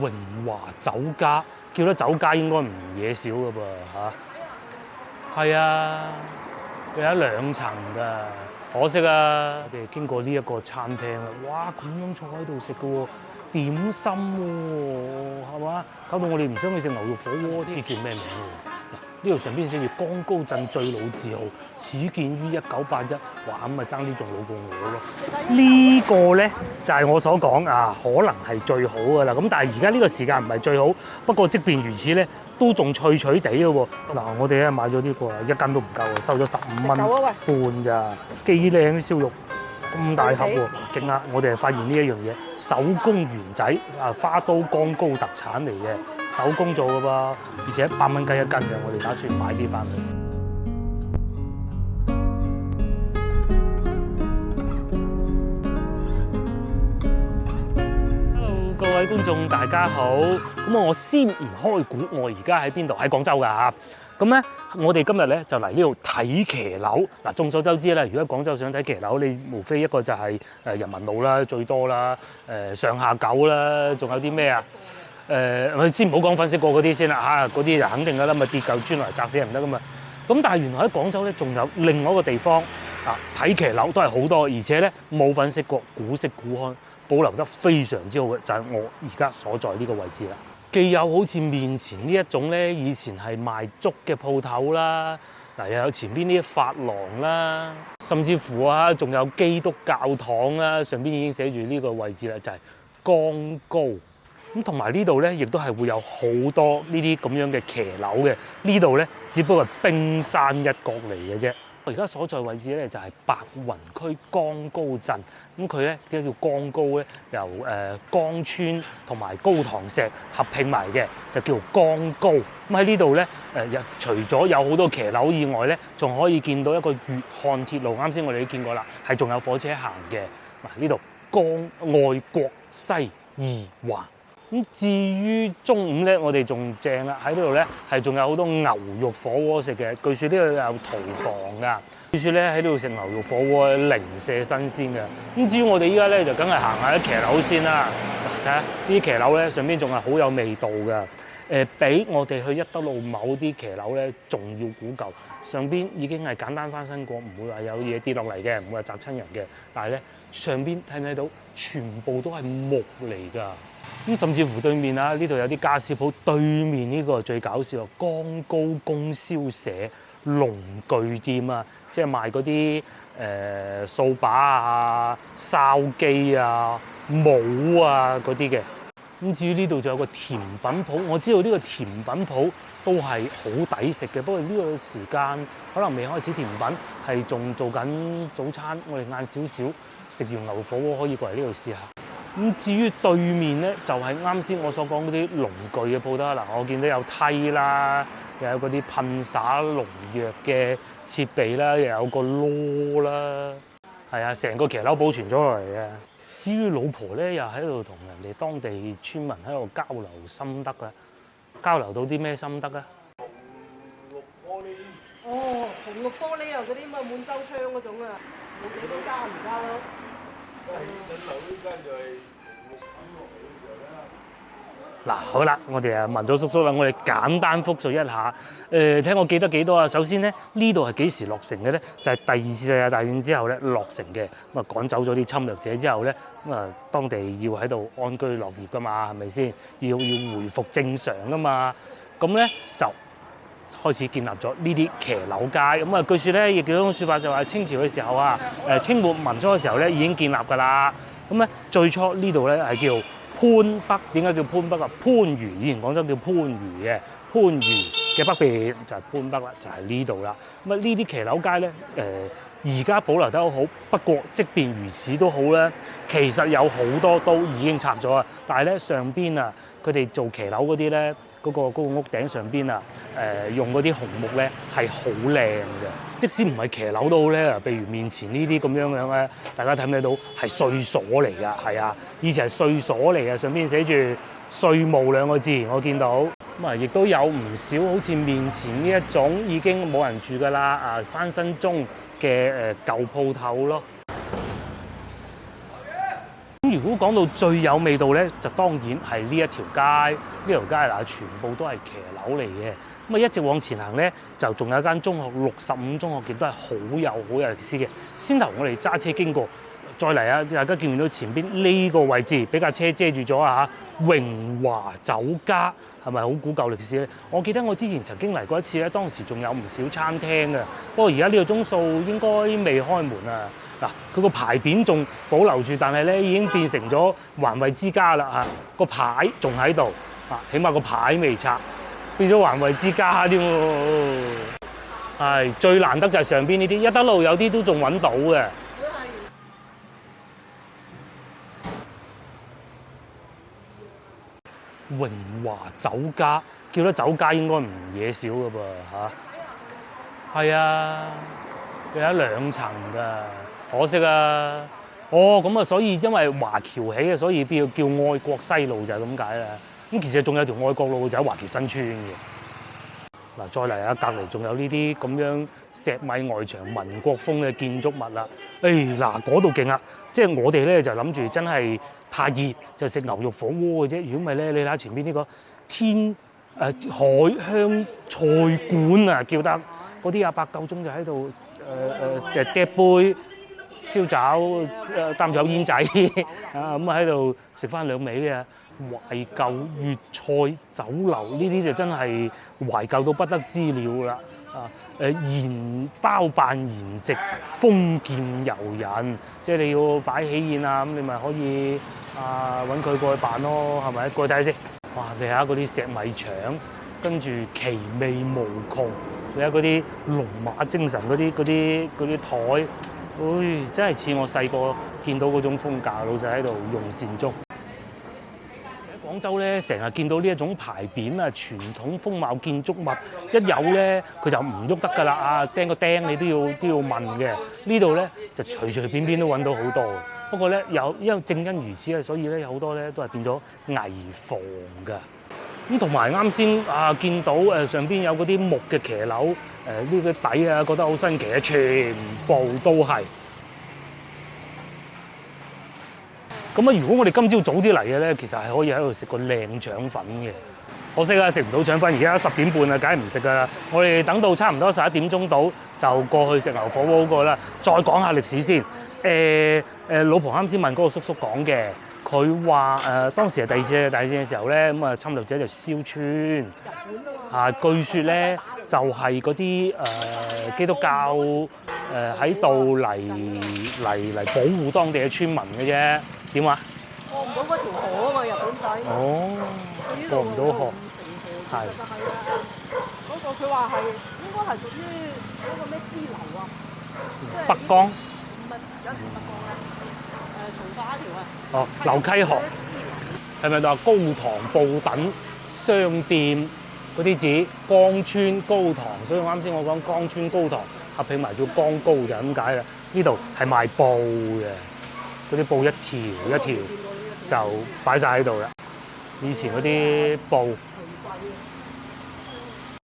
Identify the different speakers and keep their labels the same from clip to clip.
Speaker 1: 榮華酒家，叫得酒家應該唔嘢少噶噃嚇。係啊，佢有2層㗎。可惜啊，我哋經過呢一個餐廳啦，哇咁樣坐喺度食嘅喎，點心喎，係嘛？搞到我哋唔想去食牛肉火鍋添。叫咩名喎？嗱，呢度上邊寫住江高鎮最老字號，始建於1981。哇，咁咪爭啲仲老過我咯。呢個咧就係我所講啊，可能係最好㗎啦。咁但係而家呢個時間唔係最好，不過即便如此咧，都仲脆脆地嘅喎。嗱，我哋咧買咗呢個1斤都唔夠啊，收咗15蚊半咋，幾靚啲燒肉，咁大盒喎，勁啊！我哋係發現呢一樣嘢，手工圓仔啊，花都江高特產嚟嘅，手工做嘅噃，而且100蚊雞1斤嘅，我哋打算買啲翻去。各位觀眾大家好，咁我先唔開估，我而家喺邊度？喺廣州㗎嚇。咁咧，我哋今日咧就嚟呢度睇騎樓。嗱，眾所周知咧，如果廣州想睇騎樓，你無非一個就係人民路啦，最多啦，上下九啦，仲有啲咩啊？先唔好講粉飾過嗰啲先啦嚇，嗰啲就肯定㗎啦，咪跌嚿磚嚟砸死人唔得㗎嘛。咁但係原來喺廣州咧，仲有另外一個地方啊，睇騎樓都係好多，而且咧冇粉飾過，古色古香，保留得非常之好嘅，就係我而家所在呢個位置啦。既有好似面前呢一種咧，以前係賣竹嘅鋪頭啦，嗱又有前邊呢啲髮廊啦，甚至乎啊，仲有基督教堂啦，上邊已經寫住呢個位置啦，就係江高。咁同埋呢度咧，亦都係會有好多呢啲咁樣嘅騎樓嘅。呢度咧，只不過係冰山一角嚟嘅啫。我而家所在位置咧就係白雲區江高鎮，咁佢咧點解叫江高咧？由江村同埋高塘石合拼埋嘅，就叫江高。咁喺呢度咧除咗有好多騎樓以外咧，仲可以見到一個粵漢鐵路。啱先我哋都見過啦，係仲有火車行嘅。嗱，呢度愛國西二環。咁至於中午咧，我哋仲正啦，喺呢度咧係仲有好多牛肉火鍋食嘅。據說呢度有屠房㗎，據說咧喺呢度食牛肉火鍋零舍新鮮嘅。咁至於我哋依家咧就梗係行下啲騎樓先啦。睇下呢啲騎樓咧上邊仲係好有味道㗎。比我哋去一德路某啲騎樓咧仲要古舊，上邊已經係簡單翻新過，唔會話有嘢跌落嚟嘅，唔會話砸親人嘅。但係咧上邊睇唔睇到，全部都係木嚟㗎。咁甚至乎對面啊，呢度有啲家私鋪，對面呢個最搞笑，江高供銷社農具店啊，即係賣嗰啲掃把啊、筲箕啊、帽啊嗰啲嘅。咁至於呢度仲有個甜品鋪，我知道呢個甜品鋪都係好抵食嘅，不過呢個時間可能未開始甜品，係仲做緊早餐。我哋晏少少食完牛火鍋可以過嚟呢度試下。咁至於對面咧，就係啱先我所講嗰啲農具嘅鋪頭啦。我見到有梯啦，又有嗰啲噴灑農藥嘅設備啦，又有個籮啦，係啊，成個騎樓保存咗落嚟嘅。至於老婆咧，又喺度同人哋當地村民喺度交流心得啊！交流到啲咩心得啊？
Speaker 2: 紅綠玻璃啊，嗰啲咁嘅滿周窗嗰種啊，冇幾多交唔交咯？
Speaker 1: 嗱，好啦，我哋問咗叔叔啦，我哋簡單複述一下。睇我記得幾多啊？首先咧，呢度係幾時落成嘅咧？就係第2次世界大戰之後咧落成嘅。咁啊趕走咗啲侵略者之後咧，咁啊當地要喺度安居樂業噶嘛，係咪先？要回復正常噶嘛。咁咧就開始建立咗呢啲騎樓街。咁啊據說咧，亦有種説法就話清朝嘅時候啊，清末民初嘅時候咧已經建立㗎啦。咁咧最初呢度咧係叫番北，點解叫番北啊？番禺，以前廣州叫番禺嘅，番禺嘅北邊就係番北啦，就係呢度啦。咁啊呢啲騎樓街咧，而家保留得好好，不過即便如此都好咧，其實有好多都已經拆咗啊。但係咧上邊啊，佢哋做騎樓嗰啲咧，嗰個屋頂上邊啊，用嗰啲紅木咧係好靚嘅。即使唔係騎樓都好咧，譬如面前呢啲咁樣咧，大家睇唔睇到係稅所嚟㗎？係啊，以前係稅所嚟嘅，上邊寫住稅務2個字，我見到。咁啊，亦都有唔少好似面前呢一種已經冇人住㗎啦，啊翻新中嘅舊鋪頭咯。咁如果講到最有味道咧，就當然係呢一條街。呢條街嗱，全部都係騎樓嚟嘅。咁啊，一直往前行咧，就仲有一間中學65中學，亦都係好有歷史嘅。先頭我哋揸車經過，再嚟啊！大家見唔見到前邊呢個位置俾架車遮住咗啊？嚇，榮華酒家係咪好古舊歷史咧？我記得我之前曾經嚟過一次咧，當時仲有唔少餐廳嘅，不過而家呢個鐘數應該未開門啊！嗱，佢個牌匾仲保留住，但係咧已經變成咗環衛之家啦嚇，個牌仲喺度啊，起碼個牌未拆，變咗環衛之家添喎。係最難得就係上邊呢啲，一德路有啲都仲揾到嘅。榮華酒家，叫得酒家應該唔嘢少噶噃嚇。係啊，有2層㗎。可惜啊！哦，咁啊，所以因為華僑起啊，所以叫愛國西路就係咁解啦。咁其實仲有條愛國路就喺華僑新村嘅。嗱，再嚟啊，隔離仲有呢啲咁樣石米外牆民國風嘅建築物啦。嗱，嗰度勁啊！即係我哋咧就諗住真係怕熱就食牛肉火鍋嘅啫。如果唔係咧，你睇下前邊呢個海香菜館啊，叫得嗰啲阿伯夠鐘就喺度嗒杯燒酒擔酒煙仔啊，咁啊喺度食翻2味嘅懷舊粵菜酒樓，呢啲就真係懷舊到不得之了啦！筵包辦筵席，封建遊人，即係你要擺喜宴啊，咁你咪可以揾佢過去辦咯，係咪？過去睇下先。哇！你睇下嗰啲石米腸，跟住奇味無窮。你睇嗰啲龍馬精神嗰啲台。真係似我細個見到嗰種風格，老細喺度用善足。喺廣州咧，成日見到呢一種牌匾啊，傳統風貌建築物，一有咧佢就唔喐得㗎啦啊！釘個釘你都要問嘅。呢度咧就隨隨便便都揾到好多。不過咧因為正因如此啊，所以咧有好多咧都係變咗危房㗎。咁同埋啱先見到上邊有嗰啲木嘅騎樓，呢個底啊覺得好新奇嘅，全部都係。咁啊，如果我哋今朝早啲嚟嘅咧，其實係可以喺度食個靚腸粉嘅。可惜啊，食唔到腸粉，而家10點半啊，梗係唔食㗎啦。我哋等到差唔多11點鐘到，就過去食牛火鍋嗰個啦。再講下歷史先。老婆啱先問嗰個叔叔講嘅。佢話當時係第二次大戰嘅時候咧，咁啊侵略者就燒村據說咧就係嗰啲基督教喺度嚟保護當地嘅村民嘅啫。點啊？
Speaker 2: 過唔到嗰條河啊嘛，日本仔。
Speaker 1: 哦，過唔到河。係。
Speaker 2: 嗰個佢話係應該係屬於嗰個咩支流啊？
Speaker 1: 北江。
Speaker 2: 唔係有條北江啊？從化一條啊。
Speaker 1: 哦，流溪河係咪就話高堂布等商店嗰啲字？江村高堂，所以啱先我講江村高堂合併埋叫江高就咁解啦。呢度係賣布嘅，嗰啲布一條一條就擺晒喺度啦。以前嗰啲布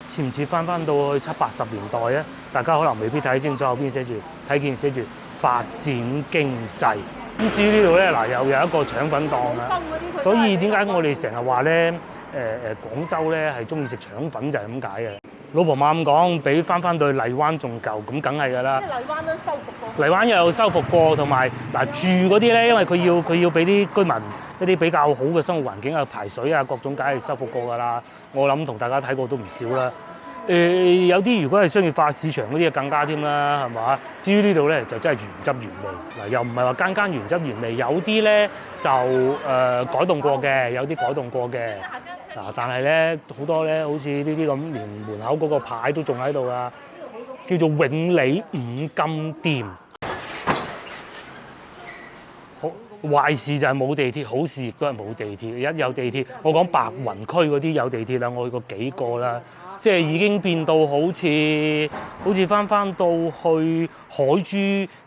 Speaker 1: 似唔似翻到去70、80年代啊？大家可能未必睇清楚後邊寫住，睇見寫住發展經濟。咁至於呢度咧，嗱又有一個腸粉檔啦，所以點解我哋成日話咧，廣州咧係中意食腸粉就係咁解嘅。老婆媽咁講，比翻到去荔灣仲舊，咁梗係㗎啦。
Speaker 2: 即係荔灣都修復過。
Speaker 1: 荔灣又有修復過，同埋住嗰啲咧，因為佢要俾啲居民一啲比較好嘅生活環境啊、排水啊各種，梗係修復過㗎啦。我諗同大家睇過都唔少啦。有啲如果係商業化市場嗰啲就更加添啦，係嘛？至於呢度咧就真係原汁原味。嗱，又唔係話間原汁原味，有啲咧就改動過嘅，有啲改動過嘅。但係咧好多咧，好似呢啲咁，連門口嗰個牌都仲喺度啊，叫做永利五金店。好，壞事就係冇地鐵，好事亦都係冇地鐵。一有地鐵，我講白雲區嗰啲有地鐵啦，我去過幾個啦。即係已經變到好似翻到去海珠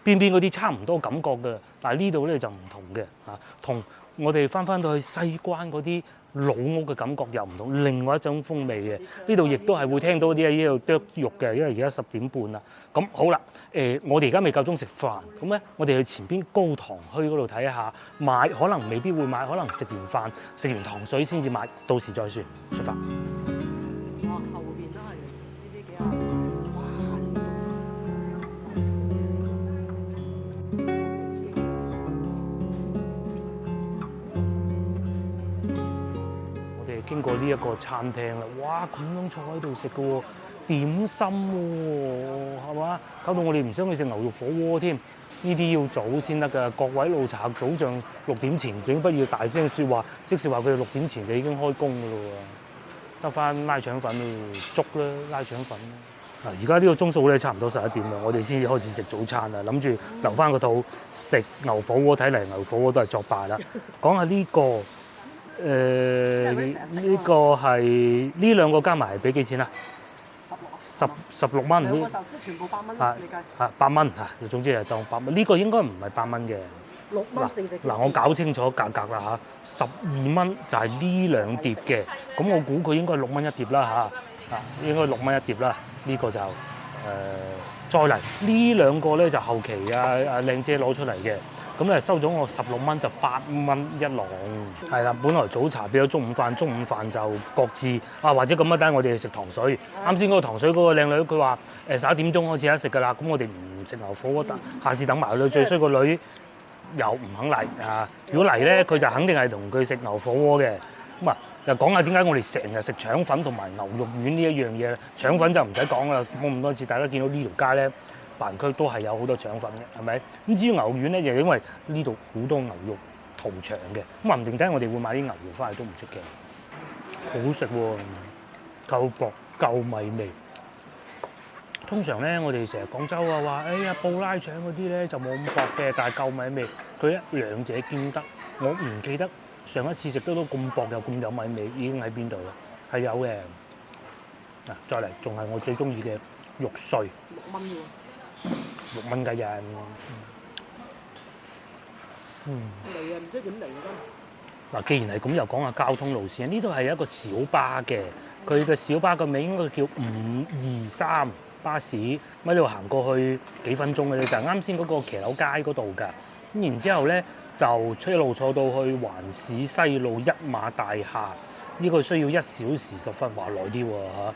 Speaker 1: 邊嗰啲差唔多感覺嘅，但係呢度咧就唔同嘅嚇，同我哋翻到去西關嗰啲老屋嘅感覺又唔同，另外一種風味嘅。呢度亦都係會聽到啲喺呢度剁肉嘅，因為而家10點半啦。咁好啦，我哋而家未夠鐘食飯，咁咧我哋去前邊高塘墟嗰度睇下，買可能未必會買，可能食完飯食完糖水先至買，到時再算。出發。
Speaker 2: 哇，後邊都係呢啲幾啊！
Speaker 1: 經過呢一個餐廳啦，哇！咁樣坐喺度食嘅喎，點心喎，係嘛？搞到我哋唔想去食牛肉火鍋添。呢啲要早先得㗎，各位老茶早上6點前，請不要大聲説話，即是話佢哋6點前就已經開工㗎咯喎。得翻拉腸粉咯，粥啦，拉腸粉啦。而家呢個鐘數咧，差唔多11點啦，我哋先至開始食早餐啦，諗住留翻個肚食牛火鍋，睇嚟牛火鍋都係作罷啦。講下呢個。呢個係呢兩個加埋俾幾錢啊？16蚊。
Speaker 2: 兩個壽司全部8蚊，你計。
Speaker 1: 8蚊嚇，總之係當8蚊。呢個應該唔係8蚊嘅。
Speaker 2: 6蚊4隻。
Speaker 1: 嗱，我搞清楚價格啦嚇，12蚊就係呢兩碟嘅。咁我估佢應該係6蚊一碟啦嚇，應該6蚊一碟啦。呢個就再嚟呢兩個咧就後期靚姐攞出嚟嘅。咁咧收咗我16蚊就8蚊一籠，係啦。本來早茶變咗中午飯，中午飯就各自或者咁一單我哋食糖水。啱先嗰個糖水嗰個靚女佢話11點鐘開始得食㗎啦，咁我哋唔食牛火鍋，下次等埋佢。最衰個女又唔肯嚟啊！如果嚟咧，佢就肯定係同佢食牛火鍋嘅。咁啊，又講下點解我哋成日食腸粉同埋牛肉丸呢一樣嘢。腸粉就唔使講啦，冇咁多次，大家見到呢條街咧。白雲區都係有好多腸粉嘅，係咪？咁至於牛肉丸咧，就因為呢度好多牛肉屠場嘅，咁話唔定等我哋會買啲牛肉翻去都唔出奇。好食喎，夠薄夠米味。通常咧，我哋成日廣州話，哎呀布拉腸嗰啲咧就冇咁薄嘅，但係夠米味。佢兩者兼得。我唔記得上一次食得到咁薄又咁有米味，已經喺邊度啦？係有嘅。嗱，再嚟仲係我最中意嘅肉碎。
Speaker 2: 6蚊喎。
Speaker 1: 6蚊雞啊！
Speaker 2: 嚟啊，唔知點嚟㗎。
Speaker 1: 嗱，既然係咁，又講下交通路線。呢度係一個小巴嘅，佢嘅小巴個名應該叫523巴士。喺度行過去幾分鐘嘅啫，就係啱先嗰個騎樓街嗰度㗎。咁然之後咧，就一路坐到去環市西路一馬大廈。呢個需要1小時10分，話耐啲喎嚇。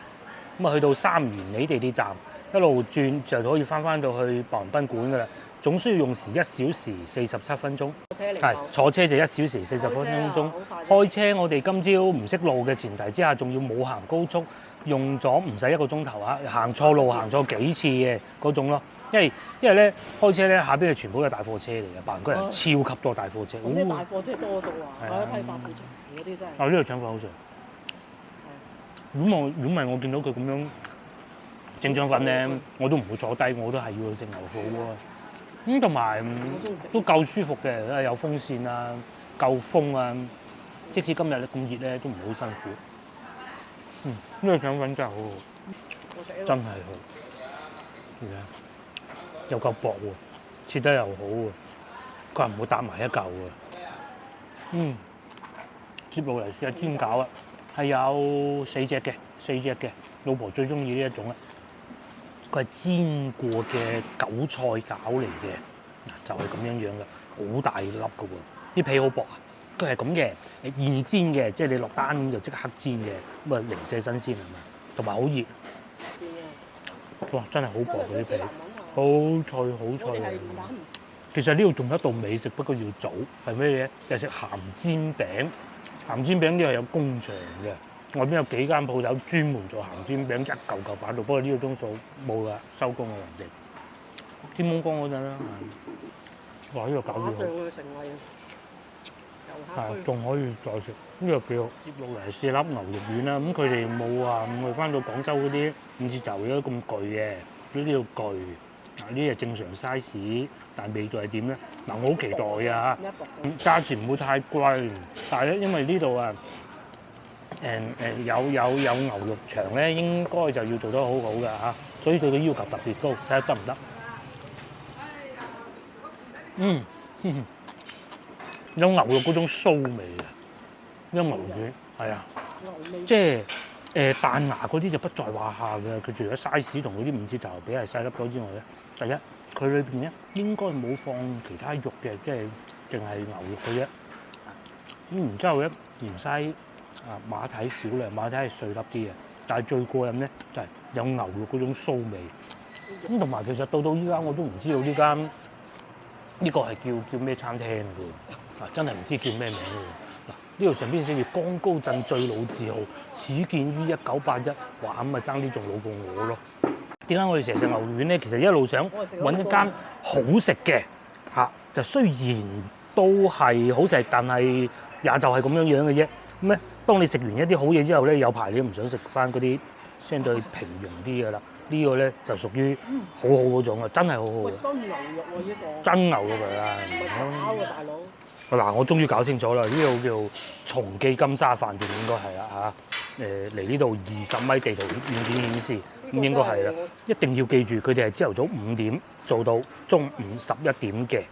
Speaker 1: 咁啊，去到三元里地鐵站。一路轉就可以翻到去白雲賓館㗎啦，總需要用時1小時47分鐘。係坐車就1小時40分鐘。開車我哋今朝唔識路嘅前提之下，仲要冇行高速，用咗唔使1個鐘頭啊！行錯路行錯幾次嘅嗰種咯。因為咧開車咧下邊係全部都係大貨車嚟嘅，白雲區係超級多大貨車。
Speaker 2: 啲大貨車多到啊！批發市場嗰啲真係。
Speaker 1: 呢個腸粉好食。如果唔係我見到佢咁樣。整腸粉咧，我都唔會坐低，我都係要去食牛火鍋。咁同埋都夠舒服嘅，有風扇啊，夠風啊。即使今日咧咁熱咧，都唔會好辛苦。呢個腸粉真係好好，真係好。又夠薄喎，切得又好喎，佢係唔會搭埋一嚿嘅。接落嚟試下煎餃啊，係有4隻嘅，老婆最中意呢一種啦。佢係煎過嘅韭菜餃嚟嘅，就係咁樣嘅，好大粒嘅喎，啲皮好薄啊。佢係咁嘅，現煎嘅，即係你落單咁就即刻煎嘅，咁啊零舍新鮮係嘛，同埋好熱。哇！真係好薄嗰啲皮，好脆好脆啊！其實呢度仲有一道美食，不過要早，係咩嘢？就係食鹹煎餅。鹹煎餅呢度有工場嘅。外邊有幾間鋪頭專門做鹹煎餅，一嚿嚿擺度。不過呢個鐘數冇啦，收工啦人哋。天蒙光嗰陣啦，哇！呢個搞住好，係仲可以再食。呢個幾好。接落嚟4粒牛肉丸啦。咁佢哋冇話唔去翻到廣州嗰啲5折就咗咁巨嘅，呢度巨。呢啲係正常 size， 但係味道係點咧？嗱，我好期待啊！價錢唔會太貴，但係咧因為呢度啊。有牛肉場咧，應該就要做得好好㗎嚇，所以對佢要求特別高，睇下得唔得？有牛肉嗰種酥味嘅，因為牛丸係啊，
Speaker 2: 牛味
Speaker 1: 即係彈牙嗰啲就不在話下嘅。佢除咗 size 同嗰啲五節頭比係細粒咗之外咧，第一佢裏邊咧應該冇放其他肉嘅，即係淨係牛肉嘅啫。咁然之後咧，芫茜馬蹄少量，馬蹄係碎粒啲嘅，但係最過癮咧就係有牛肉嗰種酥味。咁同埋其實到依家我都唔知道呢間呢個係叫咩餐廳嘅喎，真係唔知叫咩名嘅喎。嗱，呢度上邊寫住江高鎮最老字號，始建於1981，哇咁啊爭啲仲老過我咯。點解我哋成日食牛肉丸咧？其實一路想揾一間好食嘅嚇，就雖然都係好食，但係也就係咁樣樣嘅啫。咁咧，當你食完一啲好嘢之後咧，有排你都唔想食翻嗰啲相對平庸啲嘅啦。呢個咧就屬於好好嗰種啊，真係好好嘅。
Speaker 2: 真牛肉喎呢個。
Speaker 1: 真牛肉嚟啊！
Speaker 2: 唔係假喎，大佬。
Speaker 1: 嗱，我終於搞清楚啦！呢度叫松記金沙飯店，應該係啦嚇。離呢度20米地圖軟件顯示，咁應該係啦。一定要記住，佢哋係朝頭早5點做到中午11點嘅。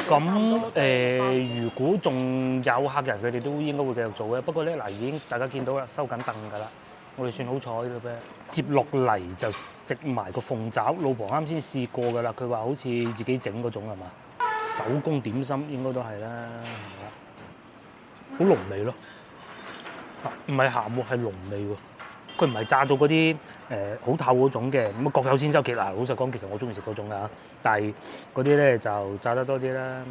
Speaker 1: 咁如果仲有客人，佢哋都應該會繼續做嘅。不過咧，嗱已經大家見到啦，收緊凳㗎啦。我哋算好彩嘅啫。接落嚟就食埋個鳳爪，老婆啱先試過㗎啦。佢話好似自己整嗰種係嘛？手工點心應該都係啦，好濃味咯。唔係鹹喎，係濃味喎。佢唔係炸到嗰啲好透嗰種嘅，咁啊各有千秋。其實老實講，其實我中意食嗰種㗎，但係嗰啲咧就炸得多啲啦。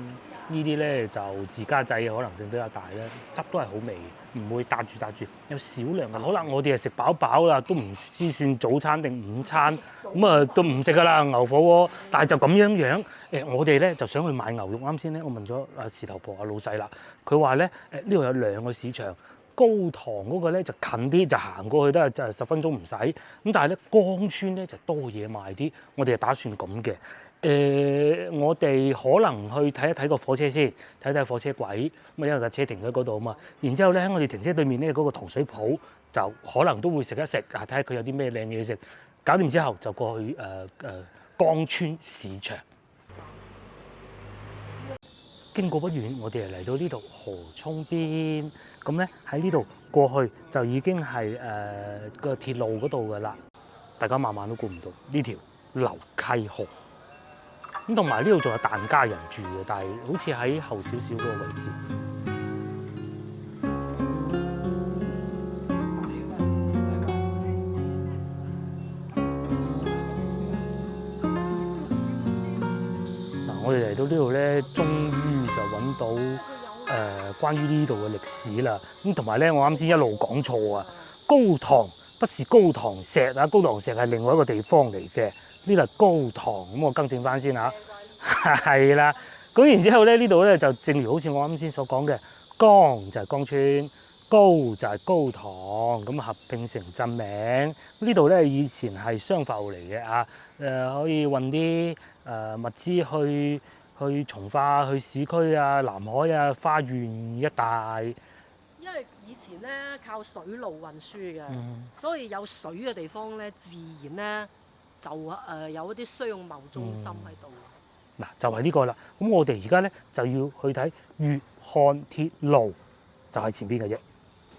Speaker 1: 呢啲咧就自家製嘅可能性比較大啦，汁都係好味，唔會搭住，有少量嘅。好啦，我哋係食飽飽啦，都唔知算早餐定午餐，咁啊都唔食㗎啦牛火鍋。但係就咁樣我哋咧就想去買牛肉。啱先咧，我問咗阿事頭婆阿老細啦，佢話咧呢度有2個市場。高堂嗰個咧就近啲，就行過去都係就10分鐘唔使。咁但係咧江村咧就多嘢賣啲，我哋係打算咁嘅。我哋可能去睇一睇個火車先，睇睇火車軌。咁因為架車停喺嗰度啊嘛。然之後咧喺我哋停車對面咧嗰個糖水鋪，就可能都會食一食啊，睇下佢有啲咩靚嘢食。搞掂之後就過去江村市場。經過不遠，我哋係嚟到呢度河涌邊。咁咧喺呢度過去就已經係個鐵路嗰度㗎啦。大家晚晚都估唔到呢條流溪河。咁同埋呢度仲有疍家人住嘅，但係好似喺後少少嗰個位置。嗱，我哋嚟到呢度咧，終於就揾到。關於呢度嘅歷史啦，咁同埋咧，我啱先一路講錯啊！高堂不是高堂石啊，高堂石係另外一個地方嚟嘅，呢度係高堂，咁我更正翻先嚇，係啦。咁然之後咧，呢度咧就正如好似我啱先所講嘅，江就係江村，高就係高堂，咁合併成鎮名。呢度咧以前係商埠嚟嘅啊，可以運啲物資去從化、去市區啊、南海啊、花園一帶。
Speaker 2: 因為以前咧靠水路運輸嘅，所以有水嘅地方咧，自然咧就有一啲商貿中心喺度。
Speaker 1: 嗱，就係呢個啦。咁我哋而家咧就要去睇粵漢鐵路，就喺前邊嘅啫。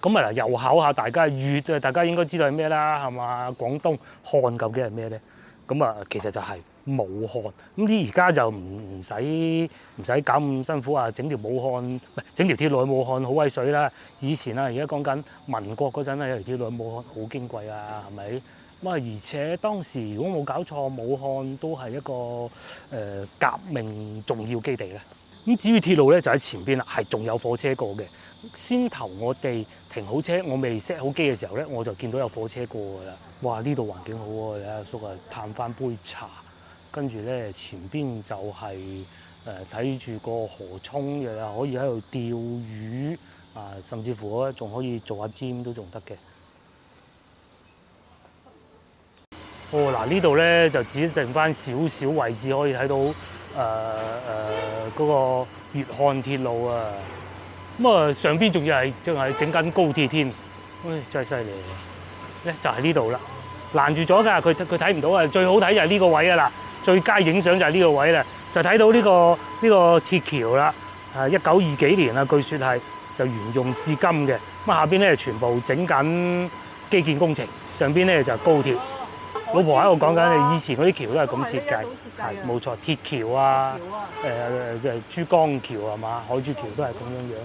Speaker 1: 咁啊嗱，又考下大家粵，大家應該知道係咩啦，係嘛？廣東漢究竟係咩咧？咁啊，其實就係武漢。咁啲而家就唔使搞咁辛苦啊！整條武漢唔係整條鐵路去武漢好威水啦。以前啊，而家講緊民國嗰陣啊，有條鐵路去武漢好矜貴啊，係咪？咁啊，而且當時如果冇搞錯，武漢都係一個革命重要基地咧。咁至於鐵路咧，就喺前邊啦，係仲有火車過嘅。先頭我哋停好車，我未 set 好機嘅時候咧，我就見到有火車過㗎啦。哇！呢度環境好喎，你阿叔啊，嘆翻杯茶，跟住咧前邊就係睇住個河涌，又可以喺度釣魚啊，甚至乎咧仲可以做下尖都仲得嘅。哦，嗱呢度咧就只剩翻少少位置可以睇到嗰個粵漢鐵路啊。咁啊，上邊仲係整緊高鐵添，真係犀利！咧就係呢度啦，攔住咗㗎，佢睇唔到啊！最好睇就係呢個位啊啦，最佳影相就係呢個位啦，就睇到呢個鐵橋啦。1920幾年啊，據說係就沿用至今嘅。咁下邊咧全部整緊基建工程，上邊咧就高鐵。老婆喺度講緊，以前嗰啲橋都係咁設計，係冇錯，鐵橋啊，就係珠江橋係嘛，海珠橋都係咁樣樣。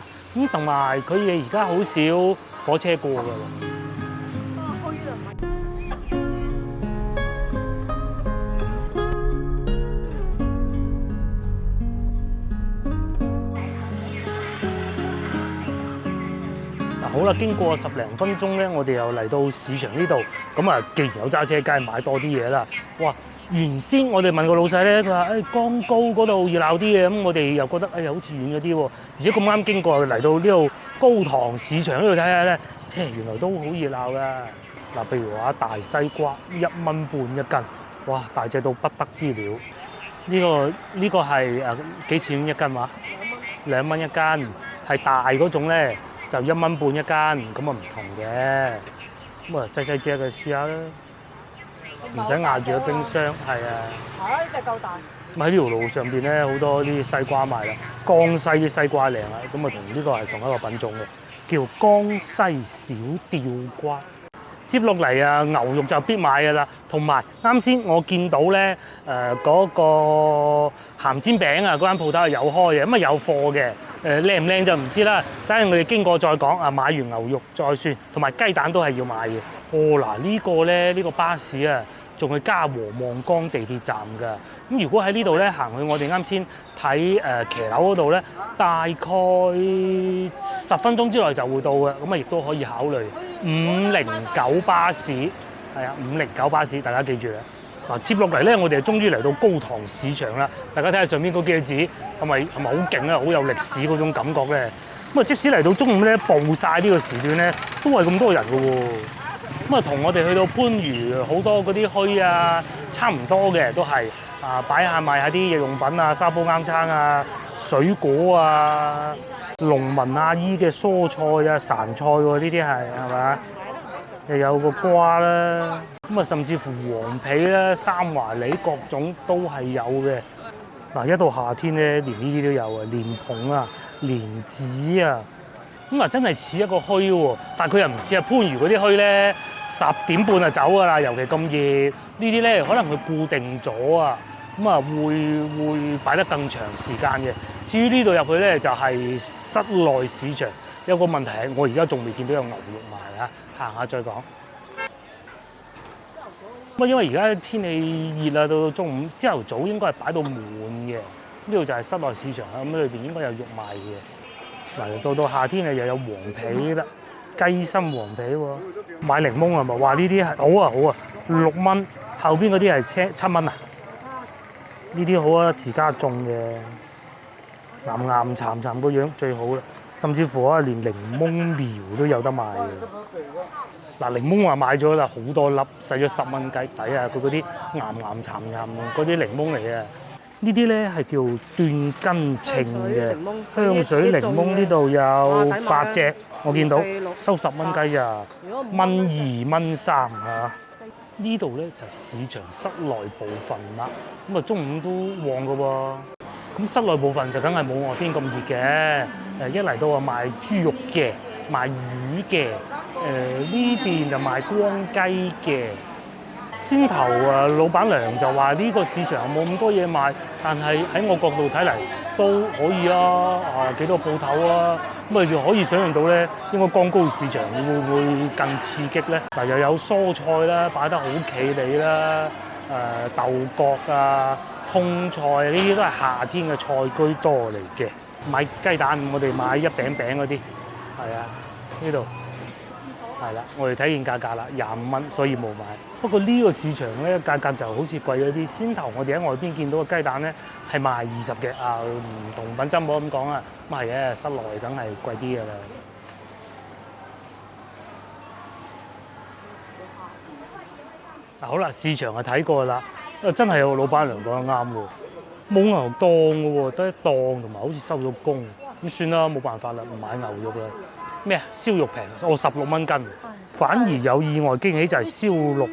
Speaker 1: 咁同埋佢哋而家好少火車過㗎啦。好啦，經過10零分鐘咧，我哋又嚟到市場呢度。咁啊，既然有揸車，梗係買多啲嘢啦。哇！原先我哋問個老細咧，佢話：江高嗰度熱鬧啲嘅。咁我哋又覺得好似遠咗啲喎。而且咁啱經過嚟到呢度高塘市場呢度睇下咧，原來都好熱鬧㗎。嗱，譬如話大西瓜1蚊半一斤，哇！大隻到不得之了。呢個係幾錢一斤話？2蚊一斤，係大嗰種咧。就1蚊半一斤，咁啊唔同嘅，咁啊細隻嘅試下啦，唔使壓住個冰箱，係啊。
Speaker 2: 呢隻夠大。
Speaker 1: 咁喺呢條路上邊咧，好多啲西瓜賣啦，江西啲西瓜靚啊，咁啊同呢個係同一個品種嘅，叫江西小吊瓜。接落嚟啊，牛肉就必買㗎啦，同埋啱先我見到咧嗰個鹹煎餅啊，嗰間鋪頭係有開嘅，咁啊有貨嘅，靚唔靚就唔知啦，等陣我哋經過再講啊，買完牛肉再算，同埋雞蛋都係要買嘅。嗱呢個咧呢個巴士啊，仲係嘉禾望崗地鐵站㗎。咁如果喺呢度咧行去我哋啱先睇騎樓嗰度咧，大概10分鐘之內就會到嘅，咁啊亦都可以考慮509巴士，係啊509巴士，大家記住啦。嗱，接落嚟咧，我哋終於嚟到高塘市場啦。大家睇下上面嗰幾個字，係咪好勁啊？好有歷史嗰種感覺咧。咁啊，即使嚟到中午咧，報晒呢個時段咧，都係咁多人嘅喎。咁啊，同我哋去到番禺好多嗰啲墟啊，差唔多嘅，都係擺下賣下啲日用品啊、沙煲啱餐啊、水果啊、農民阿姨嘅蔬菜啊、潺菜喎，呢啲係嘛？又有個瓜啦，咁啊，甚至乎黃皮啦、三華梨各種都係有嘅。嗱，一到夏天咧，連呢啲都有啊，蓮蓬啊、蓮子啊，咁啊真係似一個墟喎。但係佢又唔似係番禺嗰啲墟咧，10點半就走㗎啦。尤其咁熱，呢啲咧可能佢固定咗啊，咁啊會擺得更長時間嘅。至於呢度入去咧，就係室內市場。有個問題係，我而家仲未見到有牛肉賣啊，行下再講。咁因為而家天氣熱啊，到中午朝頭早應該係擺到滿嘅。呢度就係室內市場啦，咁裏邊應該有肉賣嘅。嗱，到夏天啊，又有黃皮啦，雞心黃皮喎。買檸檬係咪？話呢啲係好啊，6蚊。後邊嗰啲係7蚊啊。呢啲好啊，自家種嘅，岩岩巉巉個樣最好啦。甚至乎啊，連檸檬苗都有得賣嘅。嗱，檸檬話買咗啦，好多粒，使咗10蚊雞抵啊！佢嗰啲岩岩巉巉嗰啲檸檬嚟嘅。呢啲咧係叫斷根稱嘅香水檸檬，呢度有8隻，我見到收10蚊雞咋，1、2、3嚇。呢度咧就係市場室內部分啦。咁啊，中午都旺㗎喎。咁室內部分就梗係冇外邊咁熱嘅。一嚟到啊賣豬肉嘅，賣魚嘅，呢邊就賣光雞嘅。先頭啊，老闆娘就話呢個市場冇咁多嘢賣，但係喺我角度睇嚟都可以啊！幾多鋪頭啊，咁啊就可以想象到咧，應該江高市場會唔會更刺激咧？嗱，又有蔬菜啦，擺得好企理啦，豆角啊、通菜呢啲都係夏天嘅菜居多嚟嘅。買雞蛋，我哋買一餅餅嗰啲，係啊，呢度係啦，我哋睇見價格啦，25蚊，所以冇買。不過呢個市場咧，價格就好似貴咗啲。先頭我哋喺外邊見到嘅雞蛋咧係賣20嘅，唔同品質冇咁講啊，咁係嘅，室內梗係貴啲㗎啦。嗱好啦，市場就睇過啦，真係有老闆娘講得啱喎。冇牛檔嘅喎，得一檔同埋好似收咗工，咁算啦，冇辦法啦，唔買牛肉啦。咩啊？燒肉平，16蚊斤。反而有意外驚喜就係燒肉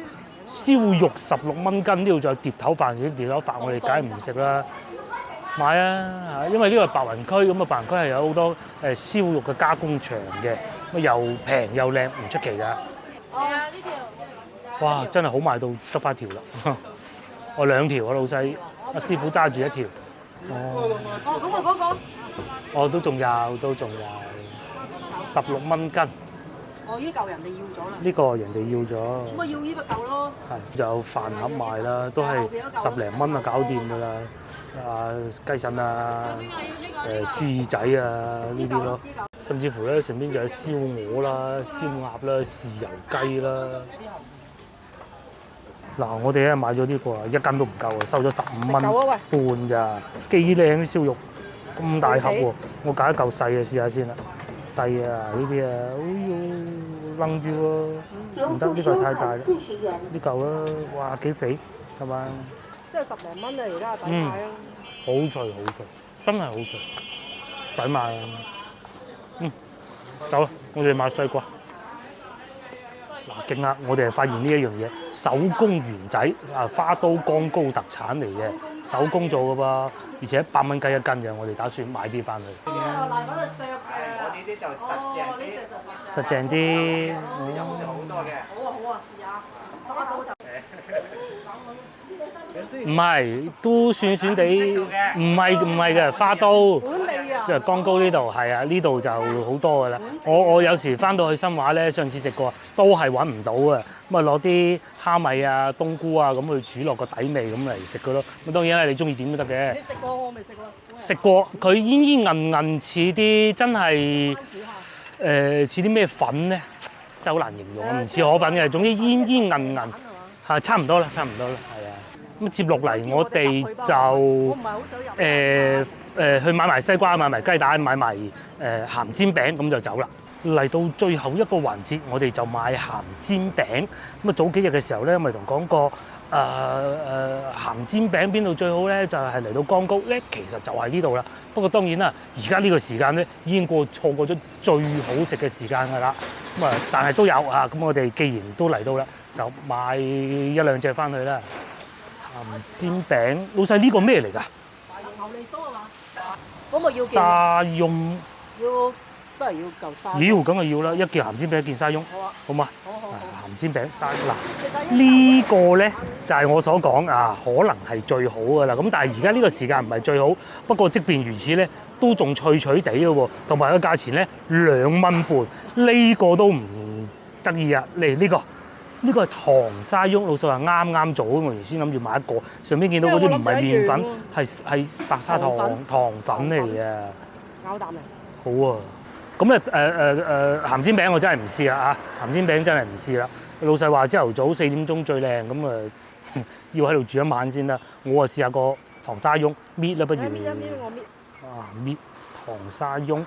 Speaker 1: 16蚊斤，呢度仲有碟頭飯，碟頭飯我哋梗係唔食啦。買啊，因為呢個係白雲區，咁啊白雲區係有好多燒肉嘅加工場嘅，咁又平又靚，唔出奇㗎。
Speaker 3: 係啊，呢條。
Speaker 1: 哇！真係好賣到得翻條啦，我2條啊，老細，阿師傅揸住1條。哦，
Speaker 2: 咁我嗰個。
Speaker 1: 哦，都仲有16蚊斤。
Speaker 2: 哦，呢嚿人哋要咗啦。
Speaker 1: 呢個人哋要咗。
Speaker 2: 咁啊要呢個嚿咯。
Speaker 1: 係，有飯盒賣啦，都係10零蚊啊，搞掂㗎啦。啊，雞腎啊，豬耳仔啊呢啲咯，甚至乎咧上邊就有燒鵝啦、燒鴨啦、豉油雞啦。嗱，我哋咧買咗呢個啊，1斤都唔夠啊，收咗15蚊半咋，幾靚啲燒肉，咁大盒喎，我揀一嚿細嘅試下先啦。細啊呢啲啊，哎呦，擸住喎，唔得呢嚿太大啦，呢嚿啦，哇幾肥係嘛？
Speaker 2: 即係10零蚊啊，而家抵買啊！
Speaker 1: 好脆好脆，真係好脆，抵買啊！走啦，我哋買西瓜。嗱，勁啦！我哋係發現呢一樣嘢，手工圓仔啊，花都江高特產嚟嘅，手工做嘅噃，而且100蚊雞1斤嘅，我哋打算買啲翻去。
Speaker 2: 嗱，嗰度削嘅。
Speaker 4: 我呢啲就實淨啲，
Speaker 1: 實淨啲。
Speaker 4: 有好多嘅。
Speaker 2: 好啊好啊，試下。花刀就。
Speaker 1: 唔係，都算算地，唔係嘅，花都。
Speaker 2: 本地啊！
Speaker 1: 即係江高呢度係啊，呢度就好多㗎啦。我有時翻到去新華咧，上次食過都係揾唔到啊。咁啊攞啲蝦米啊、冬菇啊咁去煮落個底味咁嚟食嘅咯。咁當然啦，你中意點都得嘅。
Speaker 2: 你食過我未食過？
Speaker 1: 食過，佢煙煙韌韌似啲真係似啲咩粉咧，真係好難形容啊！唔似河粉嘅，總之煙煙韌韌係差唔多啦，係啊。咁接落嚟，我哋就去買埋西瓜，買埋雞蛋，買埋鹹煎餅，咁就走啦。嚟到最後一個環節，我哋就買鹹煎餅。咁啊早幾日嘅時候咧，咪同講過鹹煎餅邊度最好咧？就係嚟到江高咧，其實就係呢度啦。不過當然啦，而家呢個時間咧已經錯過咗最好食嘅時間㗎啦。咁啊，但係都有啊。咁我哋既然都嚟到啦，就買1兩隻翻去啦。鹹煎餅，老細呢個咩嚟㗎？
Speaker 2: 大蓉牛脷酥啊嘛，咁我要
Speaker 1: 沙翁，
Speaker 2: 要不如要嚿沙。
Speaker 1: 料咁啊要啦，一件鹹煎餅，一件沙翁，
Speaker 2: 好啊，
Speaker 1: 好嘛？
Speaker 2: 好。
Speaker 1: 鹹煎餅沙嗱，呢個咧就係我所講啊，可能係最好㗎啦。咁但係而家呢個時間唔係最好，不過即便如此咧，都仲脆脆地嘅喎，同埋個價錢咧2蚊半，呢個都唔得意啊！嚟呢個。呢個係糖沙翁，老實話啱啱做，我原先諗住買一個，上邊見到嗰啲唔係麵粉，係白砂糖粉嚟嘅。
Speaker 2: 咬啖嚟。
Speaker 1: 好啊，咁咧鹹煎餅我真係唔試啦嚇，鹹煎餅真係唔試啦。老細話朝頭早4點鐘最靚，咁啊要喺度住一晚先得。我啊試下個糖沙翁搣啦，不如。
Speaker 2: 搣我搣。
Speaker 1: 啊搣糖沙翁，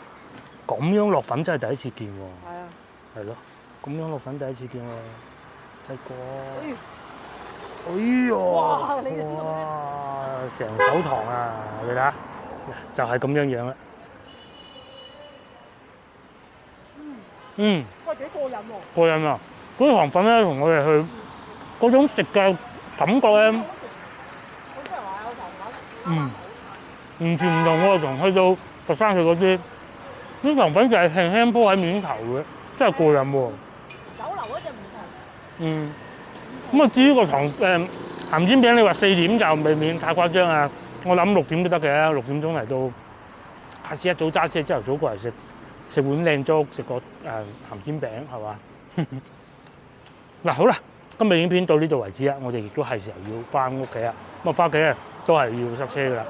Speaker 1: 咁樣落粉真係第一次見喎。
Speaker 2: 係啊。
Speaker 1: 係咯，咁樣落粉第一次見喎。細個，哎呀，哇，成手糖啊！你睇下，就係咁樣樣啦。
Speaker 2: 喂，幾過癮喎！
Speaker 1: 過癮啊！嗰啲糖粉咧，同我哋去嗰種食嘅感覺咧，
Speaker 2: 我真係話有糖粉。
Speaker 1: 完全唔同喎，同去到佛山去嗰啲糖粉就係輕輕鋪喺面頭嘅，真係過癮喎。
Speaker 2: 酒樓嗰隻唔同。
Speaker 1: 咁啊，至於個鹹煎餅，你話4點就未免太誇張啊！我諗6點都得嘅，6點鐘嚟到，下次一早揸車朝頭早過嚟食碗靚粥，食個鹹煎餅係嘛？嗱好啦，今日影片到呢度為止啦，我哋亦都係時候要翻屋企啦。咁啊，翻屋企咧都係要塞車㗎啦。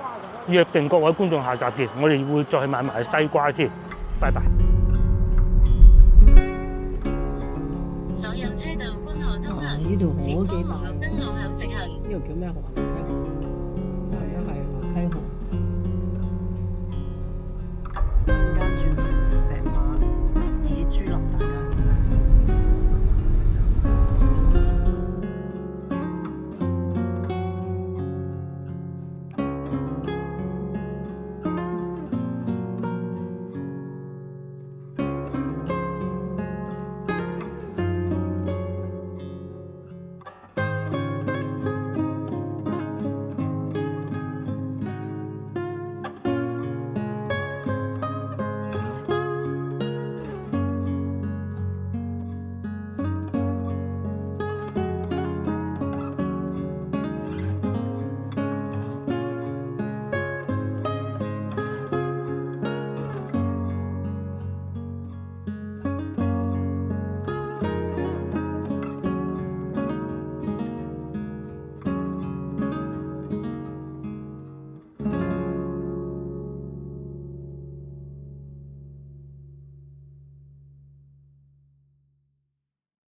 Speaker 1: 約定各位觀眾下集見，我哋會再去買埋西瓜先。拜拜。
Speaker 5: 所有車道均可通行，
Speaker 2: 呢度好幾大，
Speaker 5: 前方紅綠燈路口直行。
Speaker 2: 呢度叫咩？